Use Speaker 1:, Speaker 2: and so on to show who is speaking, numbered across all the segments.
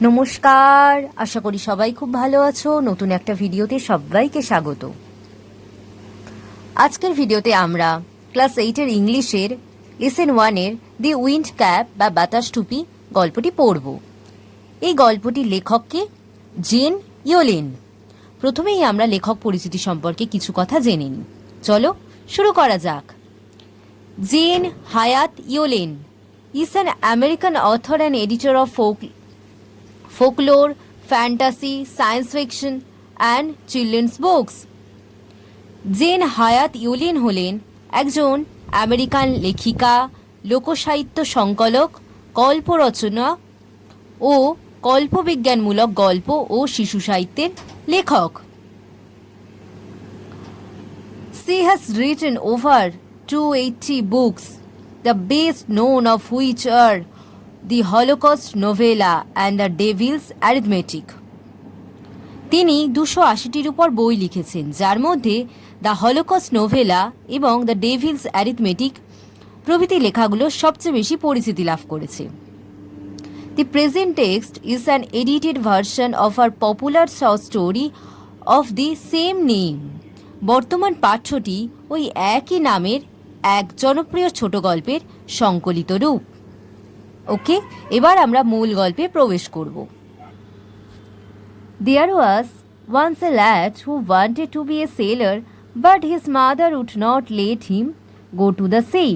Speaker 1: নমস্কার, আশা করি সবাই খুব ভালো আছো। নতুন একটা ভিডিওতে সবাইকে স্বাগত। আজকের ভিডিওতে আমরা ক্লাস 8-এর ইংলিশের লেসন 1-এর দি উইন্ড ক্যাপ বা বাতাস টুপি গল্পটি পড়ব। এই গল্পটির লেখককে জেন ইয়োলেন। প্রথমেই আমরা লেখক পরিচিতি সম্পর্কে কিছু কথা জেনে নিই। চলো শুরু করা যাক। Gen Hyatt ইয়োলেন is an American author and editor of folklore, fantasy, science fiction and children's books. Jane Hyatt Yolen হলেন একজন আমেরিকান লেখিকা, লোকসাহিত্য সংকলক, কল্পরচনা ও কল্পবিজ্ঞানমূলক গল্প ও শিশু সাহিত্যের লেখক। She has written over 280 books, the best known of which are The Holocaust Novella and The Devil's Arithmetic. তিনি 280-টির উপর বই লিখেছেন, যার মধ্যে দ্য হলোকস্ট নোভেলা এবং দ্য ডেভিলস অ্যারিথমেটিক প্রভৃতি লেখাগুলো সবচেয়ে বেশি পরিচিতি লাভ করেছে। The present text is an edited version of our popular short story of the same name. বর্তমান পাঠ্যটি ওই একই নামের এক জনপ্রিয় ছোট গল্পের সংকলিত রূপ। ওকে, এবার আমরা মূল গল্পে প্রবেশ করব। There was once a lad who wanted to be a sailor, but his mother would not let him go to the sea.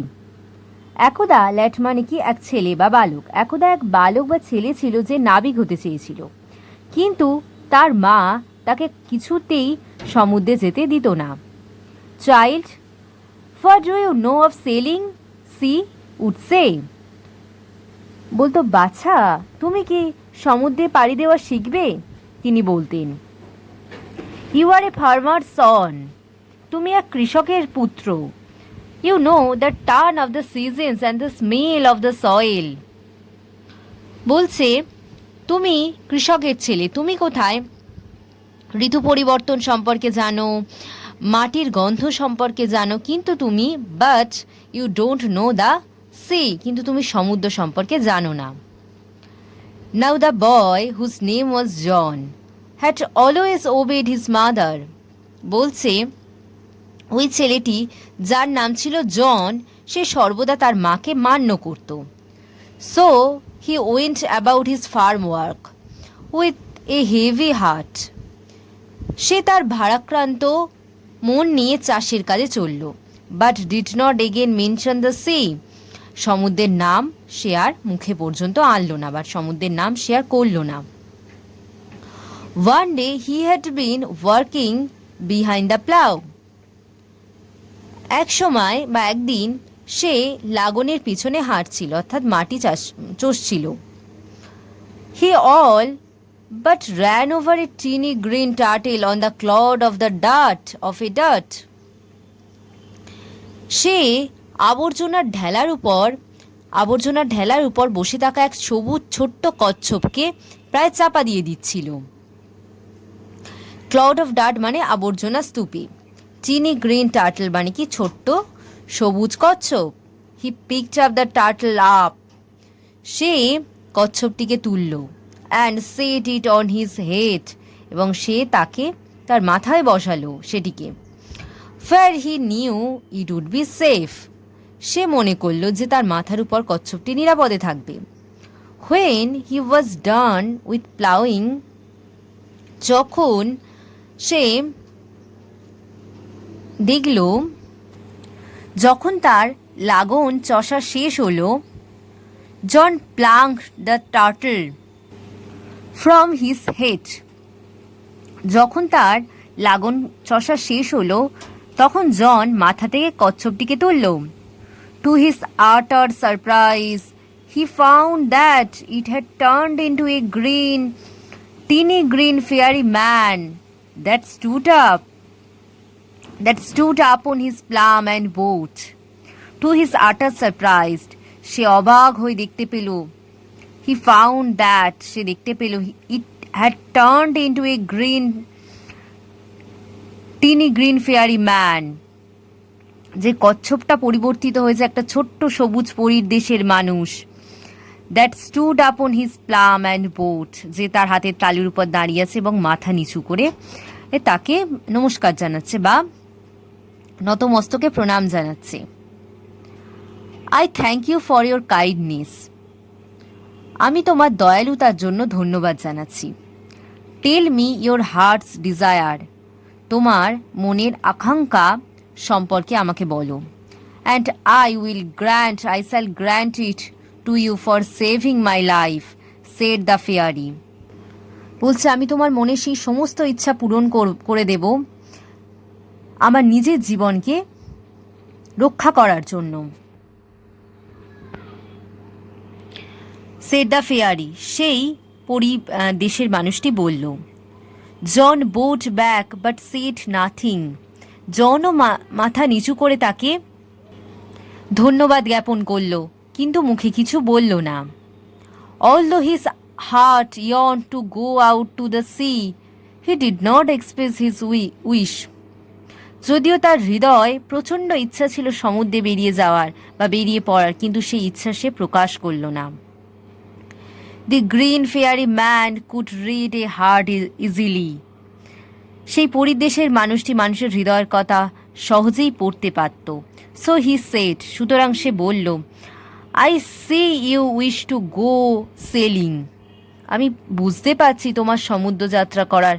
Speaker 1: একদা, ল্যাট মানে কি এক ছেলে বা বালক। একদা এক বালক বা ছেলে ছিল যে নাবিক হতে চেয়েছিল, কিন্তু তার মা তাকে কিছুতেই সমুদ্রে যেতে দিত না। Child, what do you know of sailing? She would say. বলতো, বাছা, তুমি কি সমুদ্রে পাড়ি দেওয়া শিখবে? তিনি বলতেন। ইউ আর এ ফার্মার সন, তুমি এক কৃষকের পুত্র। You know the turn of the seasons and the smell of the soil. বলছে, তুমি কৃষকের ছেলে, তুমি কোথায় ঋতু পরিবর্তন সম্পর্কে জানো, মাটির গন্ধ সম্পর্কে জানো, কিন্তু তুমি but you don't know the sea, কিন্তু তুমি সমুদ্র সম্পর্কে জানো না। Now the boy, whose name was John, had always obeyed his mother. বলছে, ওই ছেলেটি যার নাম ছিল জন, সে সর্বদা তার মাকে মান্য করত। So he went about his farm work with a heavy heart. সে তার ভারাক্রান্ত মন নিয়ে চাষের কাজে চলল। But did not again mention the sea. সমুদ্রের নাম সে আর মুখে পর্যন্ত আনলো না, বা সমুদ্রের নাম সে আর করল না। One day he had been working behind the plow. এক সময় বা একদিন সে লাগনের পিছনে হাঁটছিল, অর্থাৎ মাটি চষছিল। He all but ran over a teeny green turtle on the clod of the dirt of a dirt. সে আবর্জনার ঢেলার উপর বসে থাকা এক সবুজ ছোট্ট কচ্ছপকে প্রায় চাপা দিয়ে দিচ্ছিল। ক্লাউড অফ ডার্ট মানে আবর্জনা স্তূপে, চিনি গ্রিন টার্টল মানে কি ছোট্ট সবুজ কচ্ছপ। He picked up the turtle up, সে কচ্ছপটিকে তুলল। And set it on his head, এবং সে তাকে তার মাথায় বসালো সেটিকে। Fair he knew it would be safe, সে মনে করল যে তার মাথার উপর কচ্ছপটি নিরাপদে থাকবে। When he was done with ploughing, যখন সে দেখল, যখন তার লাগন চষা শেষ হলো, John plucked the turtle from his head, যখন তার লাগন চষা শেষ হলো তখন জন মাথা থেকে কচ্ছপটিকে তুলল। To his utter surprise, he found that it had turned into a teeny green fairy man that stood up on his plum and boat. To his utter surprise, সে অবাক হয়ে দেখতে পেল, he found that, সে দেখতে পেল, it had turned into a teeny green fairy man, যে কচ্ছপটা পরিবর্তিত হয়েছে একটা ছোট্ট সবুজ পরীর দেশের মানুষ। That stood upon his plum and boat, যে তার হাতের তালুর উপর দাঁড়িয়ে আছে এবং মাথা নিচু করে তাকে নমস্কার জানাচ্ছে বা নতমস্তকে প্রণাম জানাচ্ছে। I thank you for your kindness, আমি তোমার দয়ালুতার জন্য ধন্যবাদ জানাচ্ছি। Tell me your heart's desire, তোমার মনের আকাঙ্ক্ষা সম্পর্কে আমাকে বলো। And I shall grant it to you for saving my life, said the fairy. বলছে আমি তোমার মনে সেই সমস্ত ইচ্ছা পূরণ করে দেব আমার নিজের জীবনকে রক্ষা করার জন্য। সেড দ্য ফেয়ারি, সেই দেশের মানুষটি বলল। John bowed back but said nothing, জনও মাথা নিচু করে তাকে ধন্যবাদ জ্ঞাপন করল, কিন্তু মুখে কিছু বলল না। অলদো হিজ হার্ট ইয়ন to go out to the sea, he did not express his wish, যদিও তার হৃদয় প্রচণ্ড ইচ্ছা ছিল সমুদ্রে বেরিয়ে যাওয়ার বা বেরিয়ে পড়ার, কিন্তু সেই ইচ্ছা সে প্রকাশ করল না। The green fairy man could read a heart easily, সেই পরিদেশের মানুষটি মানুষের হৃদয়ের কথা সহজেই পড়তে পারত। সো হি সেড, সুতরাং সে বলল, I see you wish to go sailing, আমি বুঝতে পারছি তোমার সমুদ্রযাত্রা করার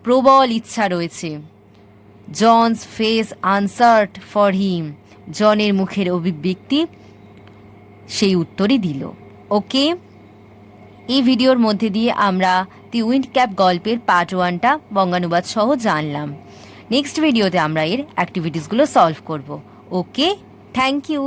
Speaker 1: প্রবল ইচ্ছা রয়েছে। John's face answered for him, জনের মুখের অভিব্যক্তি সেই উত্তরই দিল। ওকে, এই ভিডিওর মধ্যে দিয়ে আমরা দি উইন্ড ক্যাপ গল্পের পার্ট 1টা বঙ্গানুবাদ সহ জানলাম। নেক্সট ভিডিওতে আমরা এর অ্যাক্টিভিটিসগুলো সলভ করব। ওকে, থ্যাংক ইউ।